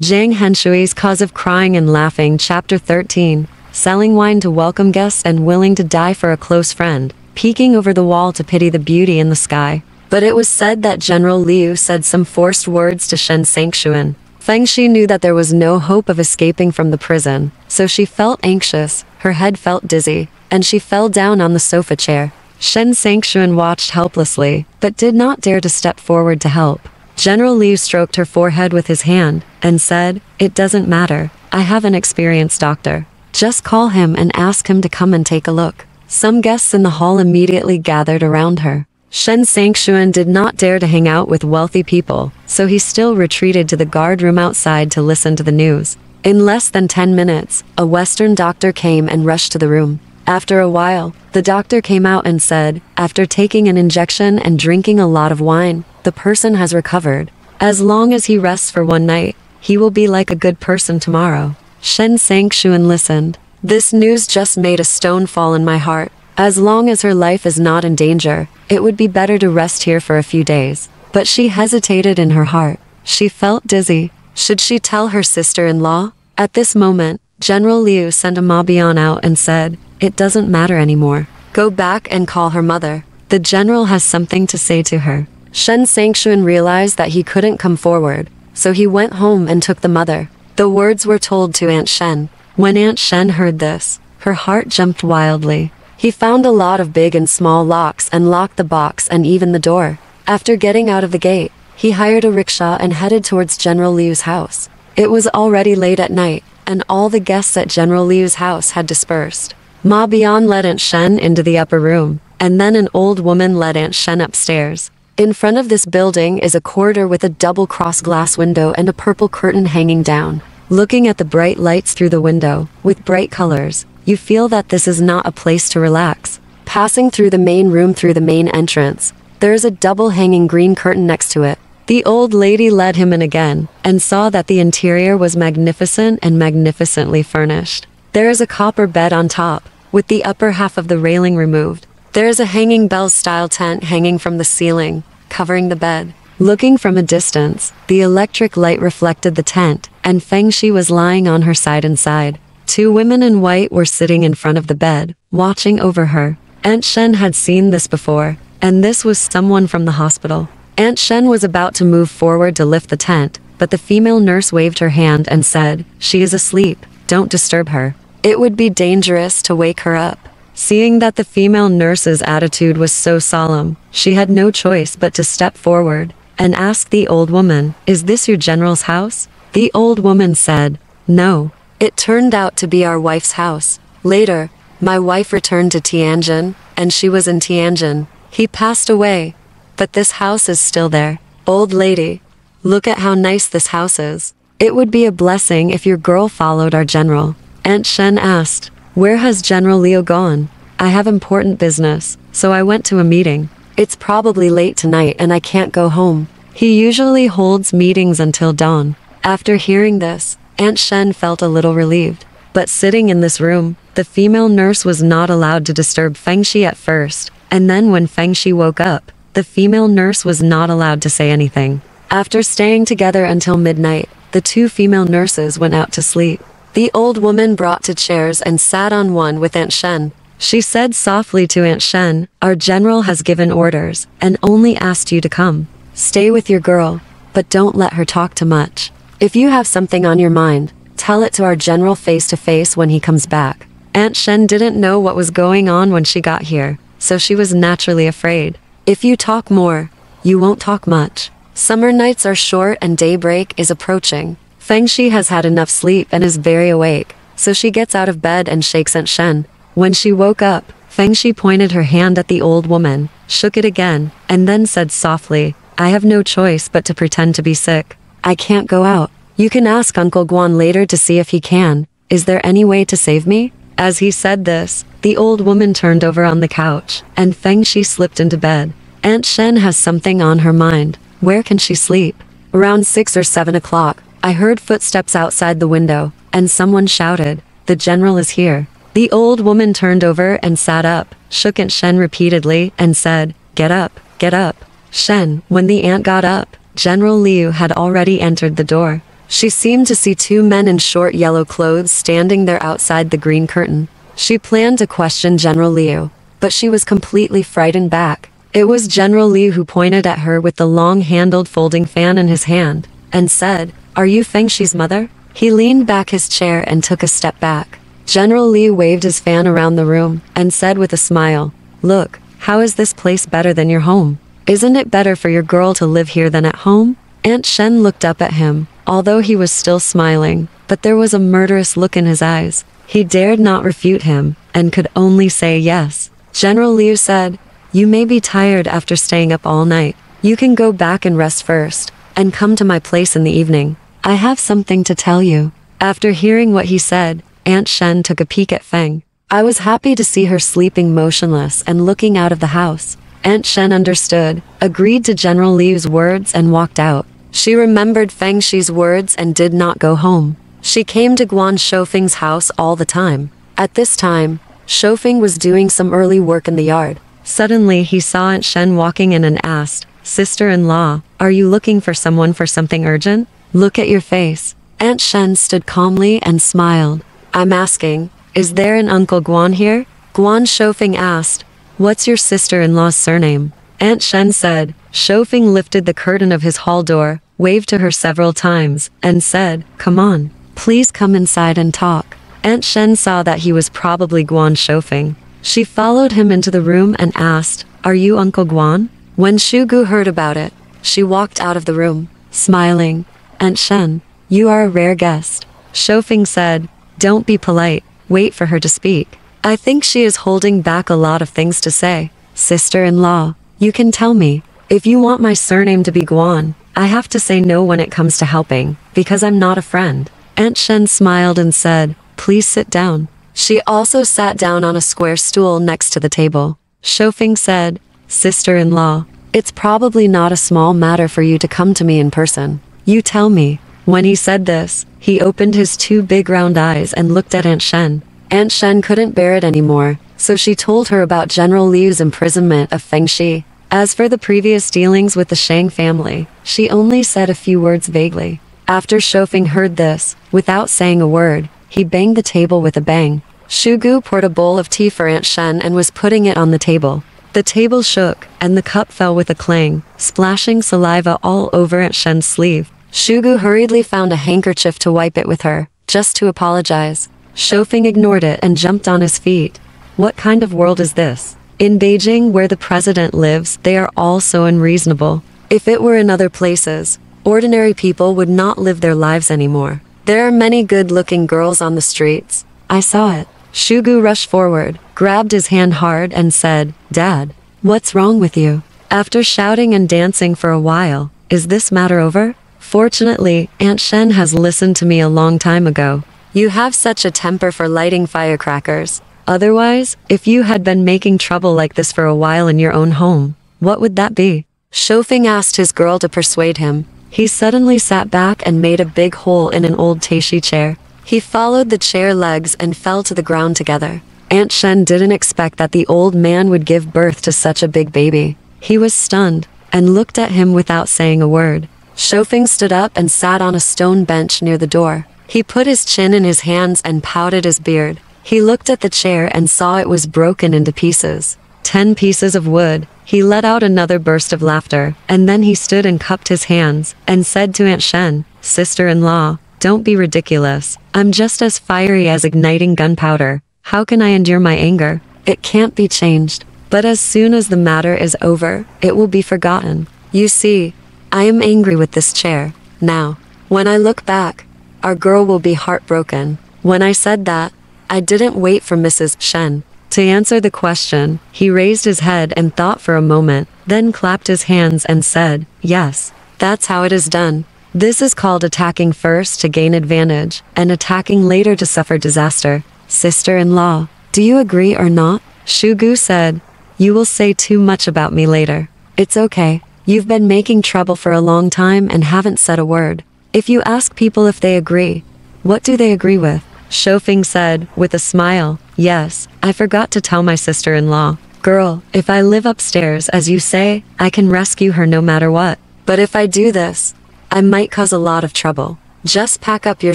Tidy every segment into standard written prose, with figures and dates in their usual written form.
Zhang Henshui's Cause of Crying and Laughing Chapter 13. Selling wine to welcome guests and willing to die for a close friend, peeking over the wall to pity the beauty in the sky. But it was said that General Liu said some forced words to Shen Sangshuan. Feng Shi knew that there was no hope of escaping from the prison, so she felt anxious, her head felt dizzy, and she fell down on the sofa chair. Shen Sangshuan watched helplessly, but did not dare to step forward to help. General Liu stroked her forehead with his hand, and said, "It doesn't matter, I have an experienced doctor. Just call him and ask him to come and take a look." Some guests in the hall immediately gathered around her. Shen Sangshuan did not dare to hang out with wealthy people, so he still retreated to the guard room outside to listen to the news. In less than 10 minutes, a Western doctor came and rushed to the room. After a while, the doctor came out and said, "After taking an injection and drinking a lot of wine, the person has recovered. As long as he rests for one night, he will be like a good person tomorrow." Shen Sangshuan listened. "This news just made a stone fall in my heart. As long as her life is not in danger, it would be better to rest here for a few days." But she hesitated in her heart. She felt dizzy. Should she tell her sister-in-law? At this moment, General Liu sent a Mabian out and said, "It doesn't matter anymore. Go back and call her mother. The general has something to say to her." Shen Sangshuan realized that he couldn't come forward, so he went home and took the mother. The words were told to Aunt Shen. When Aunt Shen heard this, her heart jumped wildly. He found a lot of big and small locks and locked the box and even the door. After getting out of the gate, he hired a rickshaw and headed towards General Liu's house. It was already late at night, and all the guests at General Liu's house had dispersed. Ma Bian led Aunt Shen into the upper room, and then an old woman led Aunt Shen upstairs. In front of this building is a corridor with a double-cross glass window and a purple curtain hanging down. Looking at the bright lights through the window, with bright colors, you feel that this is not a place to relax. Passing through the main room through the main entrance, there is a double-hanging green curtain next to it. The old lady led him in again, and saw that the interior was magnificent and magnificently furnished. There is a copper bed on top, with the upper half of the railing removed. There is a hanging bells-style tent hanging from the ceiling, covering the bed. Looking from a distance, the electric light reflected the tent, and Feng Shi was lying on her side inside. Two women in white were sitting in front of the bed, watching over her. Aunt Shen had seen this before, and this was someone from the hospital. Aunt Shen was about to move forward to lift the tent, but the female nurse waved her hand and said, "She is asleep, don't disturb her. It would be dangerous to wake her up." Seeing that the female nurse's attitude was so solemn, she had no choice but to step forward and ask the old woman, "Is this your general's house?" The old woman said, "No. It turned out to be our wife's house. Later, my wife returned to Tianjin, and she was in Tianjin. He passed away, but this house is still there. Old lady, look at how nice this house is. It would be a blessing if your girl followed our general." Aunt Shen asked, "Where has General Liu gone?" "I have important business, so I went to a meeting. It's probably late tonight and I can't go home. He usually holds meetings until dawn." After hearing this, Aunt Shen felt a little relieved. But sitting in this room, the female nurse was not allowed to disturb Feng Shi at first, and then when Feng Shi woke up, the female nurse was not allowed to say anything. After staying together until midnight, the two female nurses went out to sleep. The old woman brought two chairs and sat on one with Aunt Shen. She said softly to Aunt Shen, "Our general has given orders, and only asked you to come. Stay with your girl, but don't let her talk too much. If you have something on your mind, tell it to our general face to face when he comes back." Aunt Shen didn't know what was going on when she got here, so she was naturally afraid. If you talk more, you won't talk much. Summer nights are short and daybreak is approaching. Feng Shi has had enough sleep and is very awake, so she gets out of bed and shakes Aunt Shen. When she woke up, Feng Shi pointed her hand at the old woman, shook it again, and then said softly, "I have no choice but to pretend to be sick. I can't go out. You can ask Uncle Guan later to see if he can. Is there any way to save me?" As he said this, the old woman turned over on the couch, and Feng Shi slipped into bed. Aunt Shen has something on her mind. Where can she sleep? Around 6 or 7 o'clock, I heard footsteps outside the window, and someone shouted, "The general is here." The old woman turned over and sat up, shook Aunt Shen repeatedly, and said, "Get up, get up." Shen, when the aunt got up, General Liu had already entered the door. She seemed to see two men in short yellow clothes standing there outside the green curtain. She planned to question General Liu, but she was completely frightened back. It was General Liu who pointed at her with the long-handled folding fan in his hand, and said, "Are you Fengshi's mother?" He leaned back his chair and took a step back. General Liu waved his fan around the room, and said with a smile, "Look, how is this place better than your home? Isn't it better for your girl to live here than at home?" Aunt Shen looked up at him, although he was still smiling, but there was a murderous look in his eyes. He dared not refute him, and could only say yes. General Liu said, "You may be tired after staying up all night. You can go back and rest first, and come to my place in the evening. I have something to tell you." After hearing what he said, Aunt Shen took a peek at Feng. I was happy to see her sleeping motionless and looking out of the house. Aunt Shen understood, agreed to General Liu's words and walked out. She remembered Fengshi's words and did not go home. She came to Guan Shoufeng's house all the time. At this time, Shoufeng was doing some early work in the yard. Suddenly he saw Aunt Shen walking in and asked, "Sister-in-law, are you looking for someone for something urgent? Look at your face." Aunt Shen stood calmly and smiled. "I'm asking, is there an Uncle Guan here?" Guan Shoufeng asked, "What's your sister-in-law's surname?" Aunt Shen said. Shoufeng lifted the curtain of his hall door, waved to her several times, and said, "Come on, please come inside and talk." Aunt Shen saw that he was probably Guan Shoufeng. She followed him into the room and asked, "Are you Uncle Guan?" When Shugu heard about it, she walked out of the room, smiling. "Aunt Shen, you are a rare guest." Shoufeng said, "Don't be polite, wait for her to speak. I think she is holding back a lot of things to say." "Sister-in-law, you can tell me. If you want my surname to be Guan, I have to say no when it comes to helping, because I'm not a friend." Aunt Shen smiled and said, "Please sit down." She also sat down on a square stool next to the table. Shoufeng said, "Sister-in-law, it's probably not a small matter for you to come to me in person. You tell me." When he said this, he opened his two big round eyes and looked at Aunt Shen. Aunt Shen couldn't bear it anymore, so she told her about General Liu's imprisonment of Fengshi. As for the previous dealings with the Shang family, she only said a few words vaguely. After Shoufeng heard this, without saying a word, he banged the table with a bang. Shugu poured a bowl of tea for Aunt Shen and was putting it on the table. The table shook, and the cup fell with a clang, splashing saliva all over Aunt Shen's sleeve. Shugu hurriedly found a handkerchief to wipe it with her, just to apologize. Shoufeng ignored it and jumped on his feet. What kind of world is this? In Beijing, where the president lives, they are all so unreasonable. If it were in other places, ordinary people would not live their lives anymore. There are many good-looking girls on the streets. I saw it. Shugu rushed forward, grabbed his hand hard and said, "Dad, what's wrong with you?" After shouting and dancing for a while, "Is this matter over?" Fortunately, Aunt Shen has listened to me a long time ago. You have such a temper for lighting firecrackers. Otherwise, if you had been making trouble like this for a while in your own home, what would that be? Shoufeng asked his girl to persuade him. He suddenly sat back and made a big hole in an old Taishi chair. He followed the chair legs and fell to the ground together. Aunt Shen didn't expect that the old man would give birth to such a big baby. He was stunned, and looked at him without saying a word. Shoufeng stood up and sat on a stone bench near the door. He put his chin in his hands and pouted his beard. He looked at the chair and saw it was broken into pieces. 10 pieces of wood. He let out another burst of laughter, and then he stood and cupped his hands, and said to Aunt Shen, "Sister-in-law, don't be ridiculous. I'm just as fiery as igniting gunpowder. How can I endure my anger? It can't be changed. But as soon as the matter is over, it will be forgotten. You see, I am angry with this chair. Now, when I look back, our girl will be heartbroken." When I said that, I didn't wait for Mrs. Shen to answer the question. He raised his head and thought for a moment, then clapped his hands and said, "Yes, that's how it is done. This is called attacking first to gain advantage, and attacking later to suffer disaster. Sister-in-law, do you agree or not?" Shugu said, "You will say too much about me later. It's okay. You've been making trouble for a long time and haven't said a word. If you ask people if they agree, what do they agree with?" Shoufeng said, with a smile, "Yes, I forgot to tell my sister-in-law. Girl, if I live upstairs as you say, I can rescue her no matter what. But if I do this, I might cause a lot of trouble. Just pack up your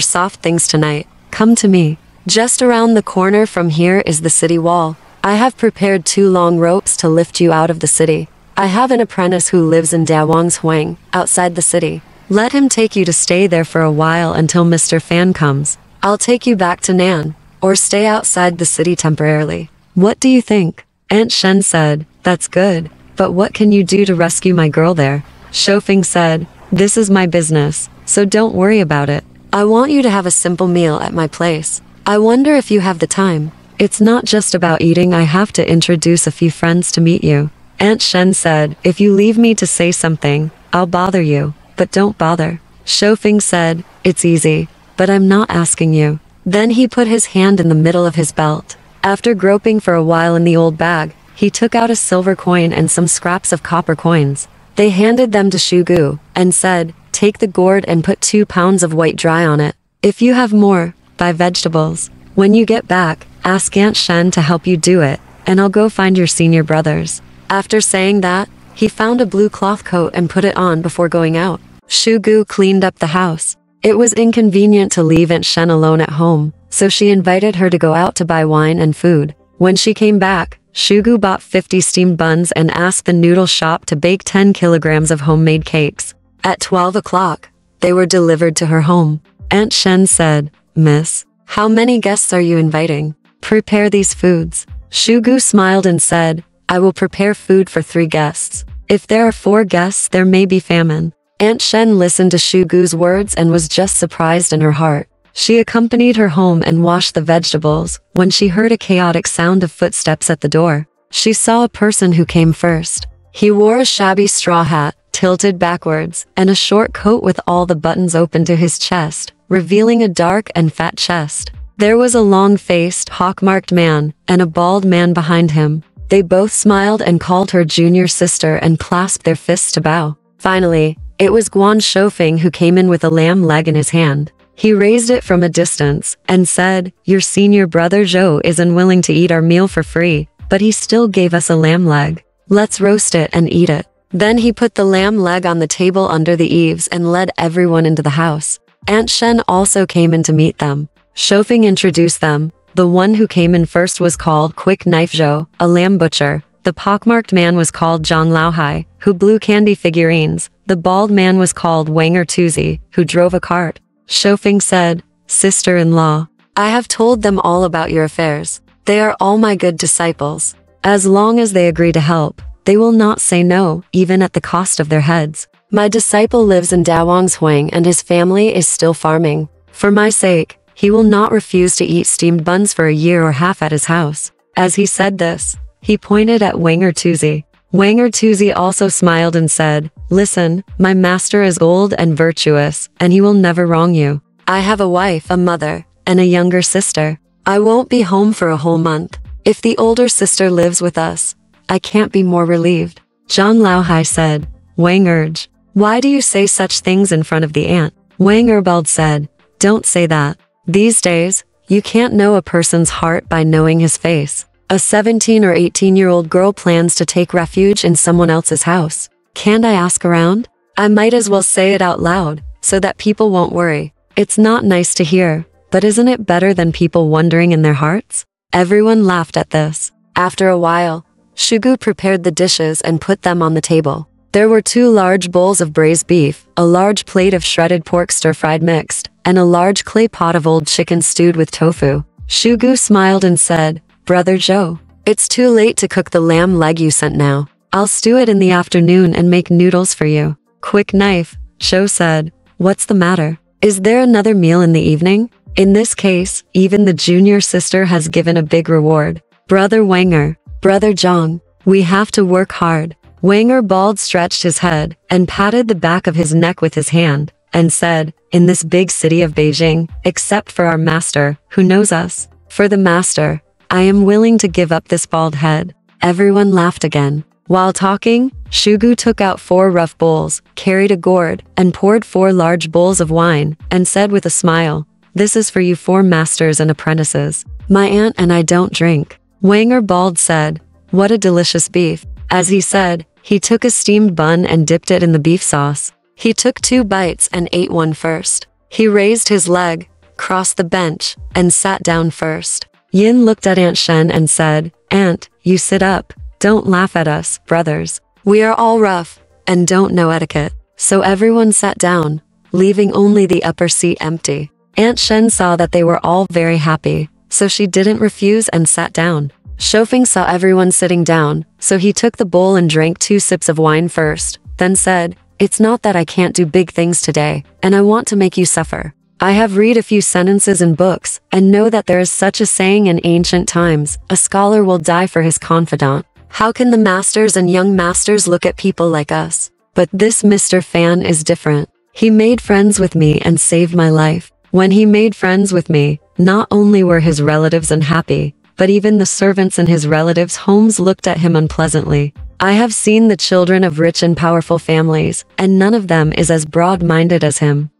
soft things tonight. Come to me. Just around the corner from here is the city wall. I have prepared 2 long ropes to lift you out of the city. I have an apprentice who lives in Dawang's Huang, outside the city. Let him take you to stay there for a while until Mr. Fan comes. I'll take you back to Nan, or stay outside the city temporarily. What do you think? Aunt Shen said, that's good, but what can you do to rescue my girl there? Shofeng said, this is my business, so don't worry about it. I want you to have a simple meal at my place. I wonder if you have the time. It's not just about eating, I have to introduce a few friends to meet you. Aunt Shen said, if you leave me to say something, I'll bother you, but don't bother. Shofeng said, it's easy, but I'm not asking you. Then he put his hand in the middle of his belt. After groping for a while in the old bag, he took out a silver coin and some scraps of copper coins. They handed them to Shugu, and said, take the gourd and put 2 pounds of white dry on it. If you have more, buy vegetables. When you get back, ask Aunt Shen to help you do it, and I'll go find your senior brothers. After saying that, he found a blue cloth coat and put it on before going out. Shugu cleaned up the house. It was inconvenient to leave Aunt Shen alone at home, so she invited her to go out to buy wine and food. When she came back, Shugu bought 50 steamed buns and asked the noodle shop to bake 10 kilograms of homemade cakes. At 12 o'clock, they were delivered to her home. Aunt Shen said, Miss, how many guests are you inviting? Prepare these foods. Shugu smiled and said, I will prepare food for 3 guests. If there are 4 guests, there may be famine. Aunt Shen listened to Shugu's words and was just surprised in her heart. She accompanied her home and washed the vegetables. When she heard a chaotic sound of footsteps at the door, she saw a person who came first. He wore a shabby straw hat, tilted backwards, and a short coat with all the buttons open to his chest, revealing a dark and fat chest. There was a long-faced, hawk-marked man, and a bald man behind him. They both smiled and called her junior sister and clasped their fists to bow. Finally, it was Guan Shofeng who came in with a lamb leg in his hand. He raised it from a distance, and said, your senior brother Zhou is unwilling to eat our meal for free, but he still gave us a lamb leg. Let's roast it and eat it. Then he put the lamb leg on the table under the eaves and led everyone into the house. Aunt Shen also came in to meet them. Shofeng introduced them. The one who came in first was called Quick Knife Zhou, a lamb butcher. The pockmarked man was called Zhang Laohai, who blew candy figurines. The bald man was called Wanger Tuzi, who drove a cart. Shofeng said, Sister-in-law, I have told them all about your affairs. They are all my good disciples. As long as they agree to help, they will not say no, even at the cost of their heads. My disciple lives in Dawang's Huang and his family is still farming. For my sake, he will not refuse to eat steamed buns for a year or half at his house. As he said this, he pointed at Wanger Tuzi. Wanger Tuzi also smiled and said, listen, my master is old and virtuous, and he will never wrong you. I have a wife, a mother, and a younger sister. I won't be home for a whole month. If the older sister lives with us, I can't be more relieved. Zhang Laohai said, Wang urged, why do you say such things in front of the aunt? Wang Erbald said, don't say that. These days, you can't know a person's heart by knowing his face. A 17 or 18-year-old girl plans to take refuge in someone else's house. Can't I ask around? I might as well say it out loud, so that people won't worry. It's not nice to hear, but isn't it better than people wondering in their hearts? Everyone laughed at this. After a while, Shugu prepared the dishes and put them on the table. There were 2 large bowls of braised beef, a large plate of shredded pork stir-fried mixed, and a large clay pot of old chicken stewed with tofu. Shugu smiled and said, Brother Zhou, it's too late to cook the lamb leg you sent now. I'll stew it in the afternoon and make noodles for you. Quick Knife, Zhou said, what's the matter? Is there another meal in the evening? In this case, even the junior sister has given a big reward. Brother Wanger, Brother Zhang, we have to work hard. Wanger Bald stretched his head and patted the back of his neck with his hand and said, in this big city of Beijing, except for our master, who knows us, for the master, I am willing to give up this bald head. Everyone laughed again. While talking, Shugu took out 4 rough bowls, carried a gourd, and poured 4 large bowls of wine, and said with a smile, this is for you 4 masters and apprentices. My aunt and I don't drink. Wanger Bald said, what a delicious beef. As he said, he took a steamed bun and dipped it in the beef sauce. He took 2 bites and ate one first. He raised his leg, crossed the bench, and sat down first. Yin looked at Aunt Shen and said, "Aunt, you sit up. Don't laugh at us, brothers. We are all rough and don't know etiquette." So everyone sat down, leaving only the upper seat empty. Aunt Shen saw that they were all very happy, so she didn't refuse and sat down. Shoufeng saw everyone sitting down, so he took the bowl and drank 2 sips of wine first, then said, "It's not that I can't do big things today, and I want to make you suffer. I have read a few sentences in books, and know that there is such a saying in ancient times, a scholar will die for his confidant. How can the masters and young masters look at people like us? But this Mr. Fan is different. He made friends with me and saved my life. When he made friends with me, not only were his relatives unhappy, but even the servants in his relatives' homes looked at him unpleasantly. I have seen the children of rich and powerful families, and none of them is as broad-minded as him.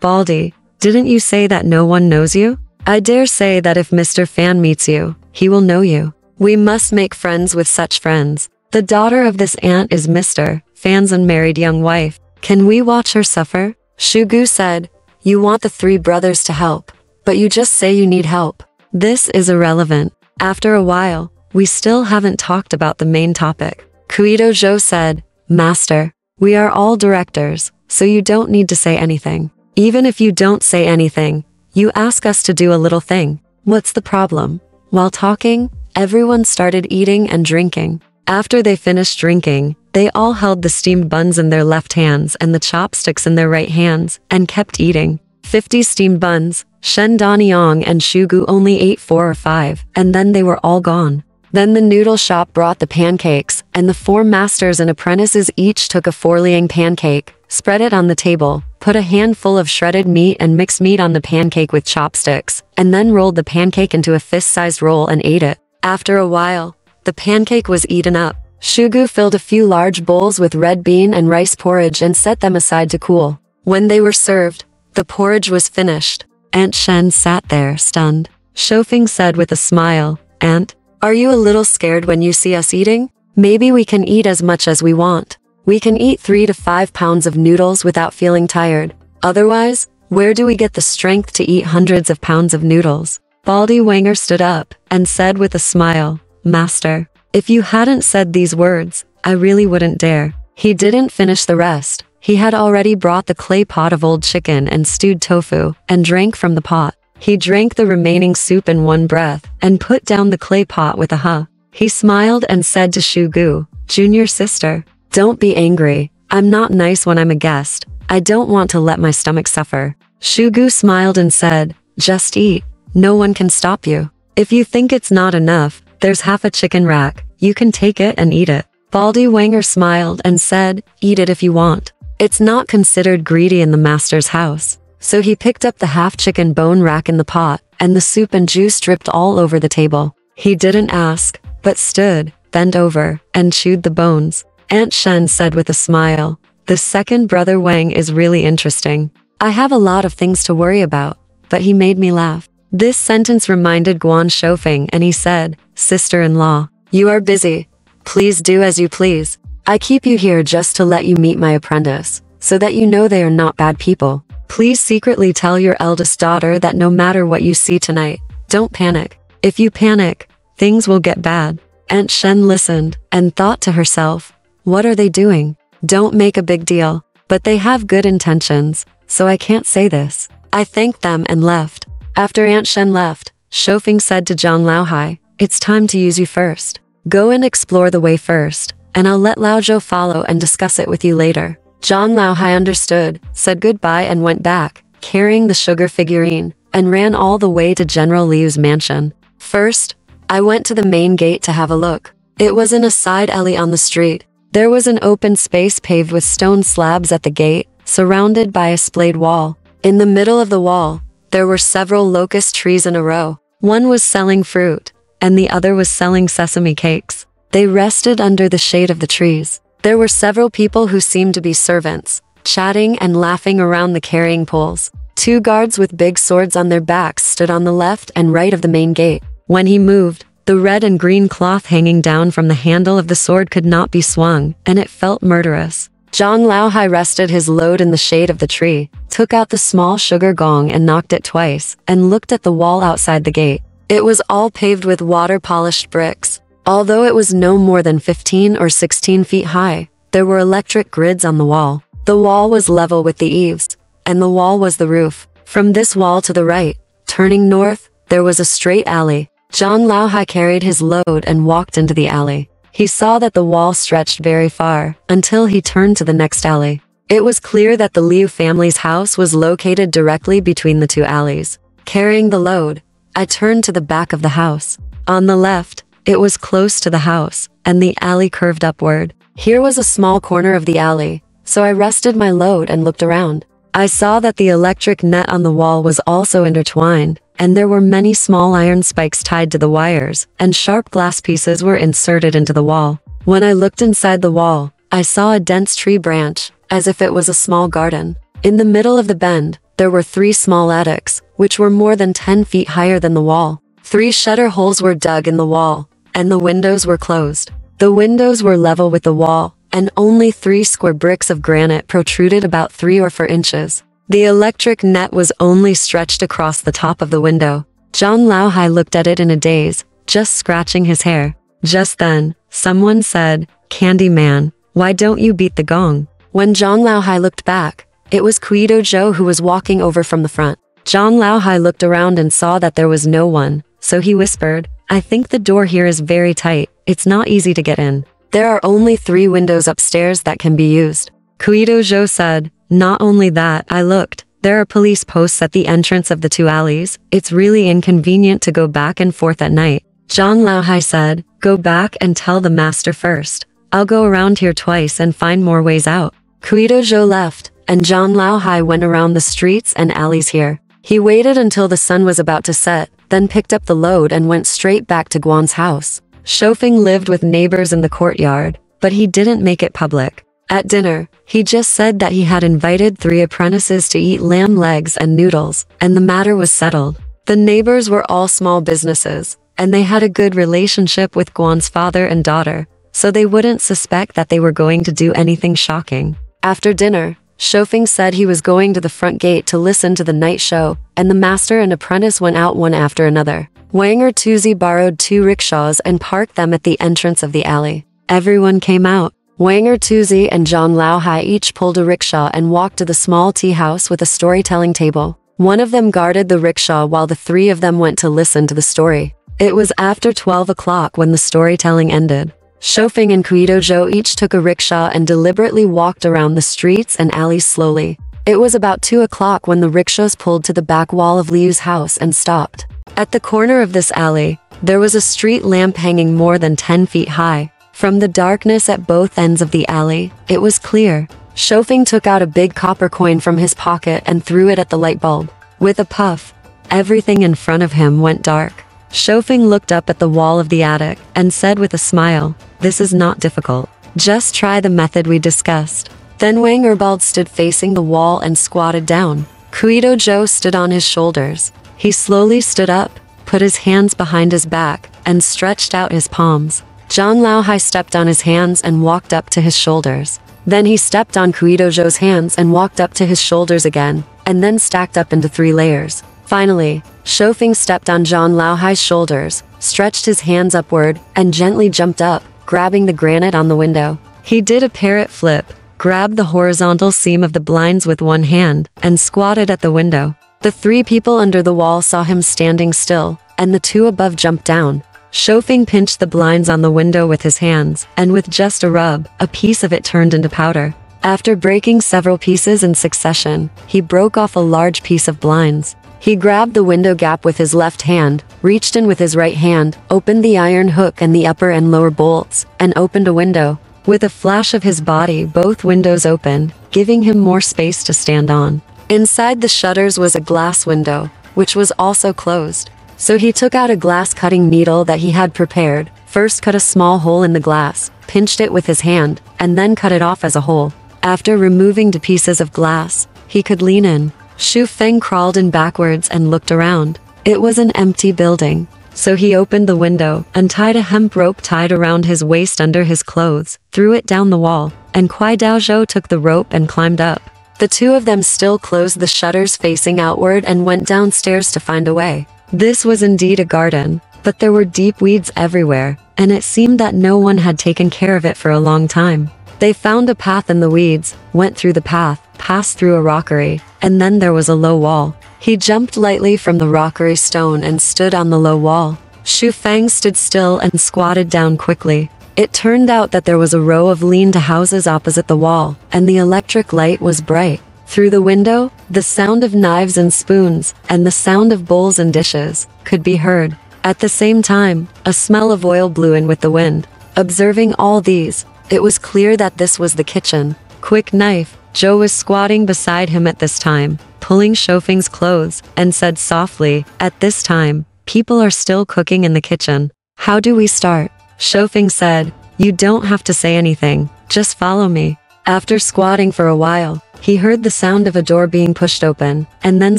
Baldy, didn't you say that no one knows you? I dare say that if Mr. Fan meets you, he will know you. We must make friends with such friends. The daughter of this aunt is Mr. Fan's unmarried young wife. Can we watch her suffer?" Shugu said, "You want the 3 brothers to help, but you just say you need help. This is irrelevant. After a while, we still haven't talked about the main topic." Kuido Zhou said, "Master, we are all directors, so you don't need to say anything. Even if you don't say anything, you ask us to do a little thing. What's the problem?" While talking, everyone started eating and drinking. After they finished drinking, they all held the steamed buns in their left hands and the chopsticks in their right hands, and kept eating. 50 steamed buns, Shen Danyang and Shugu only ate 4 or 5, and then they were all gone. Then the noodle shop brought the pancakes, and the 4 masters and apprentices each took a 4-liang pancake, spread it on the table, put a handful of shredded meat and mixed meat on the pancake with chopsticks, and then rolled the pancake into a fist-sized roll and ate it. After a while, the pancake was eaten up. Shugu filled a few large bowls with red bean and rice porridge and set them aside to cool. When they were served, the porridge was finished. Aunt Shen sat there, stunned. Shoufeng said with a smile, "Aunt, are you a little scared when you see us eating? Maybe we can eat as much as we want. We can eat 3 to 5 pounds of noodles without feeling tired. Otherwise, where do we get the strength to eat hundreds of pounds of noodles?" Baldy Wanger stood up and said with a smile, "Master, if you hadn't said these words, I really wouldn't dare." He didn't finish the rest. He had already brought the clay pot of old chicken and stewed tofu, and drank from the pot. He drank the remaining soup in one breath, and put down the clay pot with a huh. He smiled and said to Shugu, "Junior sister, don't be angry. I'm not nice when I'm a guest. I don't want to let my stomach suffer." Shugu smiled and said, "Just eat. No one can stop you. If you think it's not enough, there's half a chicken rack. You can take it and eat it." Baldy Wanger smiled and said, "Eat it if you want. It's not considered greedy in the master's house." So he picked up the half-chicken bone rack in the pot, and the soup and juice dripped all over the table. He didn't ask, but stood, bent over, and chewed the bones. Aunt Shen said with a smile, "The second brother Wang is really interesting. I have a lot of things to worry about, but he made me laugh." This sentence reminded Guan Shoufeng, and he said, "Sister-in-law, you are busy. Please do as you please. I keep you here just to let you meet my apprentice, so that you know they are not bad people. Please secretly tell your eldest daughter that no matter what you see tonight, don't panic. If you panic, things will get bad." Aunt Shen listened and thought to herself, "What are they doing? Don't make a big deal, but they have good intentions, so I can't say this." I thanked them and left. After Aunt Shen left, Shoufeng said to Zhang Laohai, "It's time to use you first. Go and explore the way first, and I'll let Lao Zhou follow and discuss it with you later." Zhang Laohai understood, said goodbye and went back, carrying the sugar figurine, and ran all the way to General Liu's mansion. First, I went to the main gate to have a look. It was in a side alley on the street. There was an open space paved with stone slabs at the gate, surrounded by a splayed wall. In the middle of the wall, there were several locust trees in a row. One was selling fruit, and the other was selling sesame cakes. They rested under the shade of the trees. There were several people who seemed to be servants, chatting and laughing around the carrying poles. 2 guards with big swords on their backs stood on the left and right of the main gate. When he moved, the red and green cloth hanging down from the handle of the sword could not be swung, and it felt murderous. Zhang Laohai rested his load in the shade of the tree, took out the small sugar gong and knocked it twice, and looked at the wall outside the gate. It was all paved with water-polished bricks. Although it was no more than 15 or 16 feet high, there were electric grids on the wall. The wall was level with the eaves, and the wall was the roof. From this wall to the right, turning north, there was a straight alley. Zhang Laohai carried his load and walked into the alley. He saw that the wall stretched very far, until he turned to the next alley. It was clear that the Liu family's house was located directly between the two alleys. Carrying the load, I turned to the back of the house. On the left, it was close to the house, and the alley curved upward. Here was a small corner of the alley, so I rested my load and looked around. I saw that the electric net on the wall was also intertwined, and there were many small iron spikes tied to the wires, and sharp glass pieces were inserted into the wall. When I looked inside the wall, I saw a dense tree branch, as if it was a small garden. In the middle of the bend, there were 3 small attics, which were more than 10 feet higher than the wall. 3 shutter holes were dug in the wall, and the windows were closed. The windows were level with the wall, and only 3 square bricks of granite protruded about 3 or 4 inches. The electric net was only stretched across the top of the window. Zhang Laohai looked at it in a daze, just scratching his hair. Just then, someone said, "Candy Man, why don't you beat the gong?" When Zhang Laohai looked back, it was Guido Zhou who was walking over from the front. Zhang Laohai looked around and saw that there was no one, so he whispered, "I think the door here is very tight. It's not easy to get in. There are only 3 windows upstairs that can be used." Guido Zhou said, "Not only that, I looked. There are police posts at the entrance of the 2 alleys. It's really inconvenient to go back and forth at night." Zhang Laohai said, "Go back and tell the master first. I'll go around here twice and find more ways out." Guido Zhou left, and Zhang Laohai went around the streets and alleys here. He waited until the sun was about to set, then picked up the load and went straight back to Guan's house. Shoufeng lived with neighbors in the courtyard, but he didn't make it public. At dinner, he just said that he had invited 3 apprentices to eat lamb legs and noodles, and the matter was settled. The neighbors were all small businesses, and they had a good relationship with Guan's father and daughter, so they wouldn't suspect that they were going to do anything shocking. After dinner, Shoufeng said he was going to the front gate to listen to the night show, and the master and apprentice went out one after another. Wang Tuzi borrowed 2 rickshaws and parked them at the entrance of the alley. Everyone came out. Wang Tuzi and Zhang Laohai each pulled a rickshaw and walked to the small tea house with a storytelling table. One of them guarded the rickshaw while the 3 of them went to listen to the story. It was after 12 o'clock when the storytelling ended. Shoufeng and Guido Zhou each took a rickshaw and deliberately walked around the streets and alleys slowly. It was about 2 o'clock when the rickshaws pulled to the back wall of Liu's house and stopped. At the corner of this alley, there was a street lamp hanging more than 10 feet high. From the darkness at both ends of the alley, it was clear. Shoufeng took out a big copper coin from his pocket and threw it at the light bulb. With a puff, everything in front of him went dark. Shoufeng looked up at the wall of the attic and said with a smile, "This is not difficult. Just try the method we discussed." Then Wang Erbald stood facing the wall and squatted down. Guido Zhou stood on his shoulders. He slowly stood up, put his hands behind his back, and stretched out his palms. Zhang Laohai stepped on his hands and walked up to his shoulders. Then he stepped on Guido Zhou's hands and walked up to his shoulders again, and then stacked up into 3 layers. Finally, Shoufeng stepped on Zhang Laohai's shoulders, stretched his hands upward, and gently jumped up, grabbing the granite on the window. He did a parrot flip, grabbed the horizontal seam of the blinds with one hand, and squatted at the window. The 3 people under the wall saw him standing still, and the 2 above jumped down. Shoufeng pinched the blinds on the window with his hands, and with just a rub, a piece of it turned into powder. After breaking several pieces in succession, he broke off a large piece of blinds. He grabbed the window gap with his left hand, reached in with his right hand, opened the iron hook and the upper and lower bolts, and opened a window. With a flash of his body, both windows opened, giving him more space to stand on. Inside the shutters was a glass window, which was also closed. So he took out a glass cutting needle that he had prepared, first cut a small hole in the glass, pinched it with his hand, and then cut it off as a whole. After removing the pieces of glass, he could lean in. Shoufeng crawled in backwards and looked around. It was an empty building. So he opened the window, untied a hemp rope tied around his waist under his clothes, threw it down the wall. and Kuai Daozhou took the rope and climbed up. The two of them still closed the shutters facing outward and went downstairs to find a way. This was indeed a garden, but there were deep weeds everywhere, and it seemed that no one had taken care of it for a long time. They found a path in the weeds, went through the path, passed through a rockery, and then there was a low wall. He jumped lightly from the rockery stone and stood on the low wall. Xu Feng stood still and squatted down quickly. It turned out that there was a row of lean-to houses opposite the wall, and the electric light was bright. Through the window, the sound of knives and spoons, and the sound of bowls and dishes, could be heard. At the same time, a smell of oil blew in with the wind. Observing all these, it was clear that this was the kitchen. Quick Knife, Zhou was squatting beside him at this time, pulling Shoufeng's clothes, and said softly, "At this time, people are still cooking in the kitchen. How do we start?" Shoufeng said, "You don't have to say anything, just follow me." After squatting for a while, he heard the sound of a door being pushed open, and then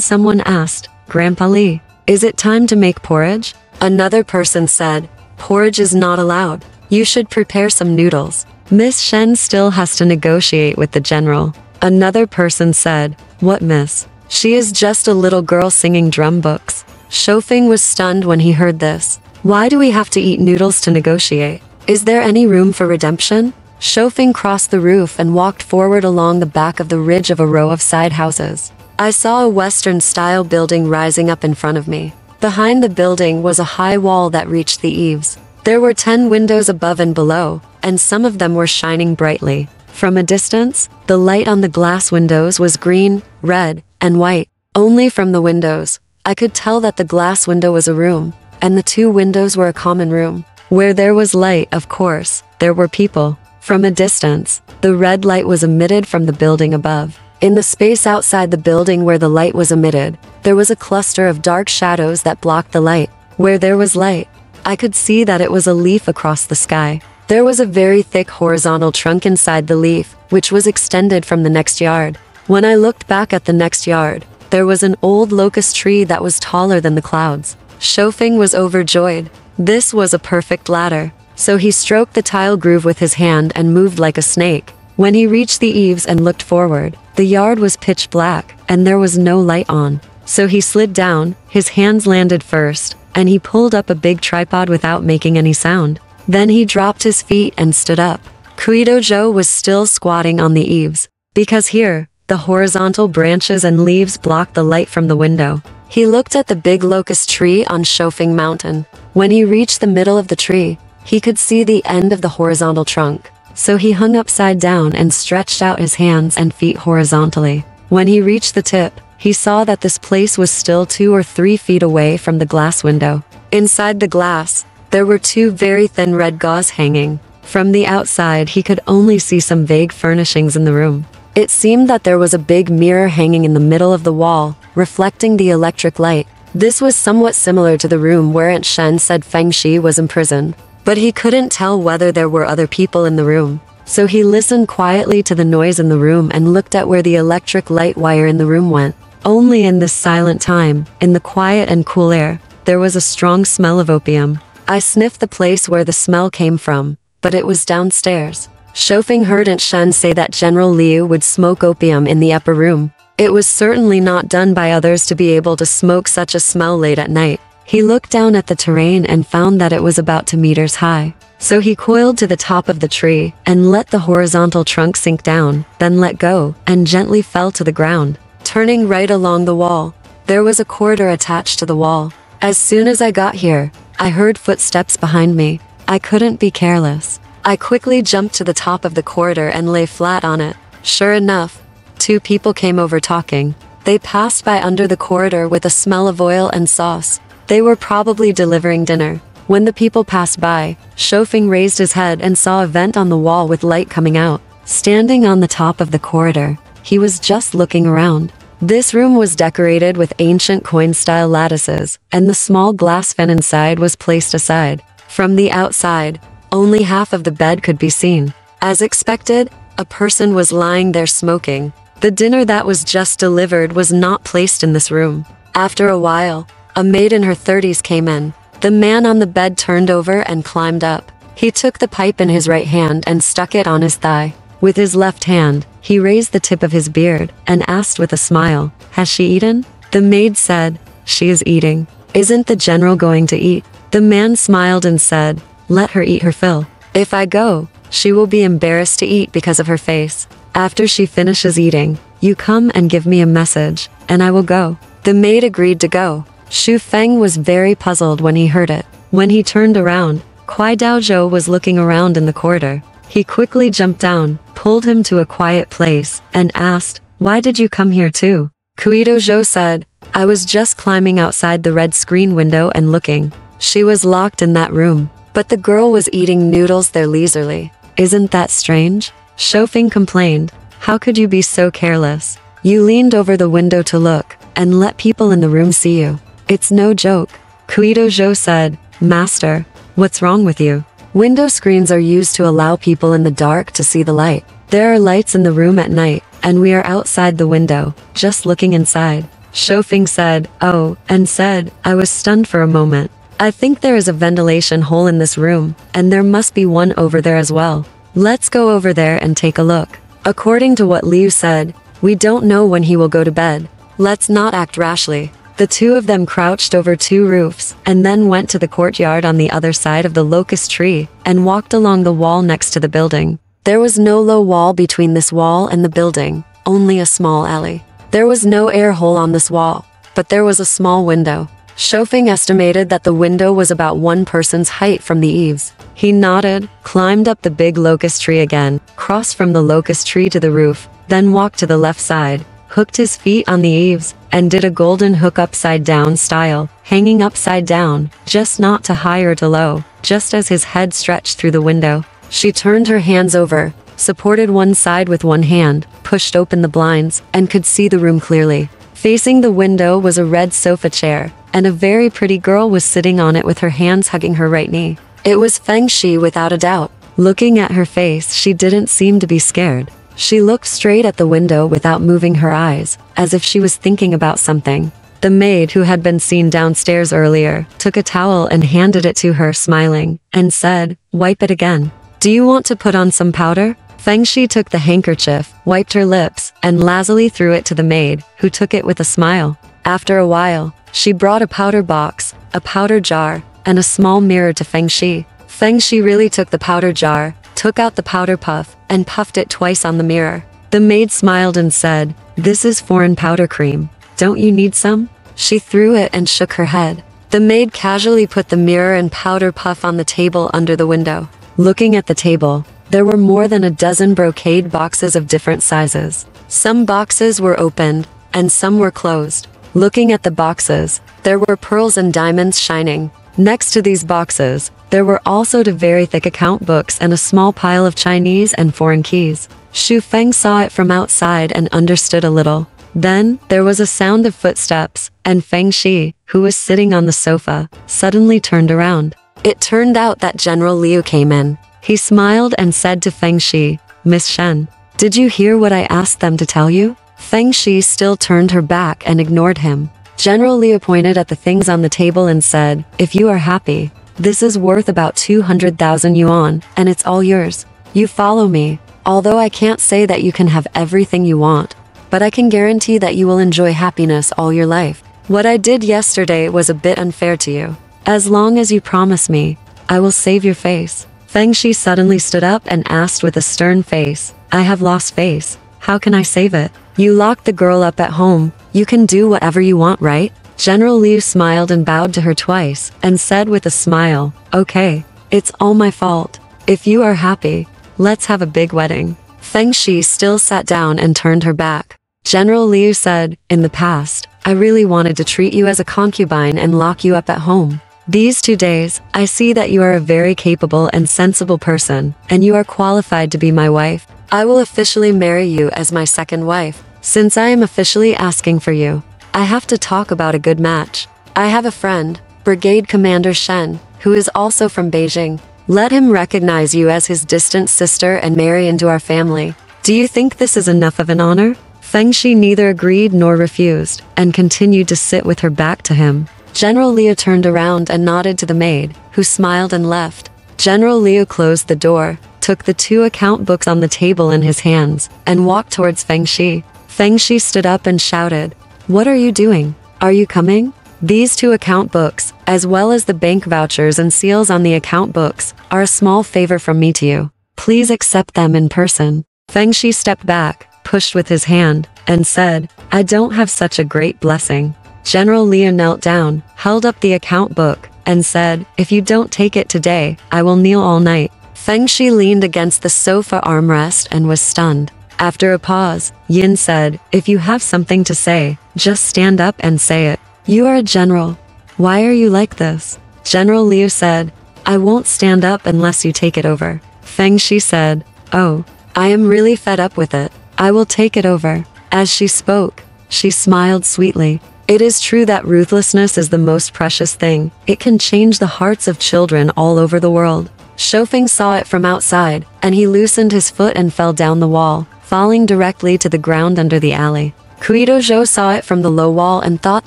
someone asked, "Grandpa Li, is it time to make porridge?" Another person said, "Porridge is not allowed. You should prepare some noodles. Miss Shen still has to negotiate with the general." Another person said, "What miss? She is just a little girl singing drum books." Shoufeng was stunned when he heard this. Why do we have to eat noodles to negotiate? Is there any room for redemption? Shoufeng crossed the roof and walked forward along the back of the ridge of a row of side houses. I saw a Western-style building rising up in front of me. Behind the building was a high wall that reached the eaves. There were 10 windows above and below, and some of them were shining brightly. From a distance, the light on the glass windows was green, red, and white. Only from the windows, I could tell that the glass window was a room, and the 2 windows were a common room. Where there was light, of course, there were people. From a distance, the red light was emitted from the building above. In the space outside the building where the light was emitted, there was a cluster of dark shadows that blocked the light. Where there was light, I could see that it was a leaf across the sky. There was a very thick horizontal trunk inside the leaf, which was extended from the next yard. When I looked back at the next yard, there was an old locust tree that was taller than the clouds. Shoufeng was overjoyed. This was a perfect ladder. So he stroked the tile groove with his hand and moved like a snake. When he reached the eaves and looked forward, the yard was pitch black, and there was no light on. So he slid down, his hands landed first, and he pulled up a big tripod without making any sound. Then he dropped his feet and stood up. Kuai Daozhou was still squatting on the eaves, because here, the horizontal branches and leaves blocked the light from the window. He looked at the big locust tree on Shoufeng Mountain. When he reached the middle of the tree, he could see the end of the horizontal trunk. So he hung upside down and stretched out his hands and feet horizontally. When he reached the tip, he saw that this place was still 2 or 3 feet away from the glass window. Inside the glass, there were 2 very thin red gauze hanging. From the outside, he could only see some vague furnishings in the room. It seemed that there was a big mirror hanging in the middle of the wall, reflecting the electric light. This was somewhat similar to the room where Aunt Shen said Feng Shi was imprisoned, but he couldn't tell whether there were other people in the room. So he listened quietly to the noise in the room and looked at where the electric light wire in the room went. Only in this silent time, in the quiet and cool air, there was a strong smell of opium. I sniffed the place where the smell came from, but it was downstairs. Shoufeng heard Aunt Shen say that General Liu would smoke opium in the upper room. It was certainly not done by others to be able to smoke such a smell late at night. He looked down at the terrain and found that it was about 2 meters high. So he coiled to the top of the tree and let the horizontal trunk sink down, then let go, and gently fell to the ground. Turning right along the wall, there was a corridor attached to the wall. As soon as I got here, I heard footsteps behind me. I couldn't be careless. I quickly jumped to the top of the corridor and lay flat on it. Sure enough, 2 people came over talking. They passed by under the corridor with a smell of oil and sauce. They were probably delivering dinner. When the people passed by, Shoufeng raised his head and saw a vent on the wall with light coming out. Standing on the top of the corridor, he was just looking around. This room was decorated with ancient coin-style lattices, and the small glass fan inside was placed aside. From the outside, only half of the bed could be seen. As expected, a person was lying there smoking. The dinner that was just delivered was not placed in this room. After a while, a maid in her 30s came in. The man on the bed turned over and climbed up. He took the pipe in his right hand and stuck it on his thigh. With his left hand, he raised the tip of his beard and asked with a smile, "Has she eaten?" The maid said, "She is eating. Isn't the general going to eat?" The man smiled and said, "Let her eat her fill. If I go, she will be embarrassed to eat because of her face. After she finishes eating, you come and give me a message, and I will go." The maid agreed to go. Xu Feng was very puzzled when he heard it. When he turned around, Kuai Daozhou was looking around in the corridor. He quickly jumped down, pulled him to a quiet place, and asked, "Why did you come here too?" Kuai Daozhou said, "I was just climbing outside the red screen window and looking. She was locked in that room, but the girl was eating noodles there leisurely. Isn't that strange?" Shofeng complained, "How could you be so careless? You leaned over the window to look, and let people in the room see you. It's no joke." Kuai Daozhou said, "Master, what's wrong with you? Window screens are used to allow people in the dark to see the light. There are lights in the room at night, and we are outside the window, just looking inside." Shofeng said, "Oh," and said, "I was stunned for a moment. I think there is a ventilation hole in this room, and there must be one over there as well. Let's go over there and take a look." According to what Liu said, "We don't know when he will go to bed. Let's not act rashly." The two of them crouched over two roofs, and then went to the courtyard on the other side of the locust tree, and walked along the wall next to the building. There was no low wall between this wall and the building, only a small alley. There was no air hole on this wall, but there was a small window. Shofeng estimated that the window was about one person's height from the eaves. He nodded, climbed up the big locust tree again, crossed from the locust tree to the roof, then walked to the left side, hooked his feet on the eaves, and did a golden hook upside down style, hanging upside down, just not to high or to low, just as his head stretched through the window. She turned her hands over, supported one side with one hand, pushed open the blinds, and could see the room clearly. Facing the window was a red sofa chair, and a very pretty girl was sitting on it with her hands hugging her right knee. It was Feng Shi without a doubt. Looking at her face, she didn't seem to be scared. She looked straight at the window without moving her eyes, as if she was thinking about something. The maid, who had been seen downstairs earlier, took a towel and handed it to her, smiling, and said, "Wipe it again. Do you want to put on some powder?" Feng Shi took the handkerchief, wiped her lips, and lazily threw it to the maid, who took it with a smile. After a while, she brought a powder box, a powder jar, and a small mirror to Feng Shi. Feng Shi really took the powder jar, took out the powder puff, and puffed it twice on the mirror. The maid smiled and said, "This is foreign powder cream. Don't you need some?" She threw it and shook her head. The maid casually put the mirror and powder puff on the table under the window. Looking at the table, there were more than a dozen brocade boxes of different sizes. Some boxes were opened, and some were closed. Looking at the boxes, there were pearls and diamonds shining. Next to these boxes, there were also two very thick account books and a small pile of Chinese and foreign keys. Xu Feng saw it from outside and understood a little. Then, there was a sound of footsteps, and Feng Shi, who was sitting on the sofa, suddenly turned around. It turned out that General Liu came in. He smiled and said to Feng Shi, "Miss Shen, did you hear what I asked them to tell you?" Feng Shi still turned her back and ignored him. General Liu pointed at the things on the table and said, "If you are happy, this is worth about 200,000 yuan, and it's all yours. You follow me, although I can't say that you can have everything you want, but I can guarantee that you will enjoy happiness all your life. What I did yesterday was a bit unfair to you. As long as you promise me, I will save your face." Feng Shi suddenly stood up and asked with a stern face, "I have lost face. How can I save it? You locked the girl up at home. You can do whatever you want, right?" General Liu smiled and bowed to her twice, and said with a smile, "Okay, it's all my fault. If you are happy, let's have a big wedding." Feng Shi still sat down and turned her back. General Liu said, "In the past, I really wanted to treat you as a concubine and lock you up at home. These 2 days, I see that you are a very capable and sensible person, and you are qualified to be my wife. I will officially marry you as my second wife. Since I am officially asking for you, I have to talk about a good match. I have a friend, Brigade Commander Shen, who is also from Beijing. Let him recognize you as his distant sister and marry into our family. Do you think this is enough of an honor?" Feng Shi neither agreed nor refused, and continued to sit with her back to him. General Liu turned around and nodded to the maid, who smiled and left. General Liu closed the door, took the 2 account books on the table in his hands, and walked towards Feng Shi. Feng Shi stood up and shouted, "What are you doing? Are you coming? These 2 account books, as well as the bank vouchers and seals on the account books, are a small favor from me to you. Please accept them in person." Feng Shi stepped back, pushed with his hand, and said, "I don't have such a great blessing." General Liu knelt down, held up the account book, and said, "If you don't take it today, I will kneel all night." Feng Shi leaned against the sofa armrest and was stunned. After a pause, Yin said, "If you have something to say, just stand up and say it. You are a general. Why are you like this?" General Liu said, "I won't stand up unless you take it over." Feng Shi said, "Oh, I am really fed up with it. I will take it over." As she spoke, she smiled sweetly. It is true that ruthlessness is the most precious thing. It can change the hearts of children all over the world. Shoufeng saw it from outside, and he loosened his foot and fell down the wall, falling directly to the ground under the alley. Kuido Zhou saw it from the low wall and thought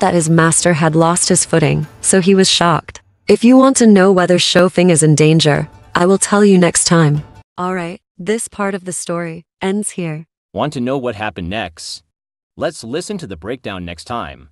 that his master had lost his footing, so he was shocked. If you want to know whether Shoufeng is in danger, I will tell you next time. Alright, this part of the story ends here. Want to know what happened next? Let's listen to the breakdown next time.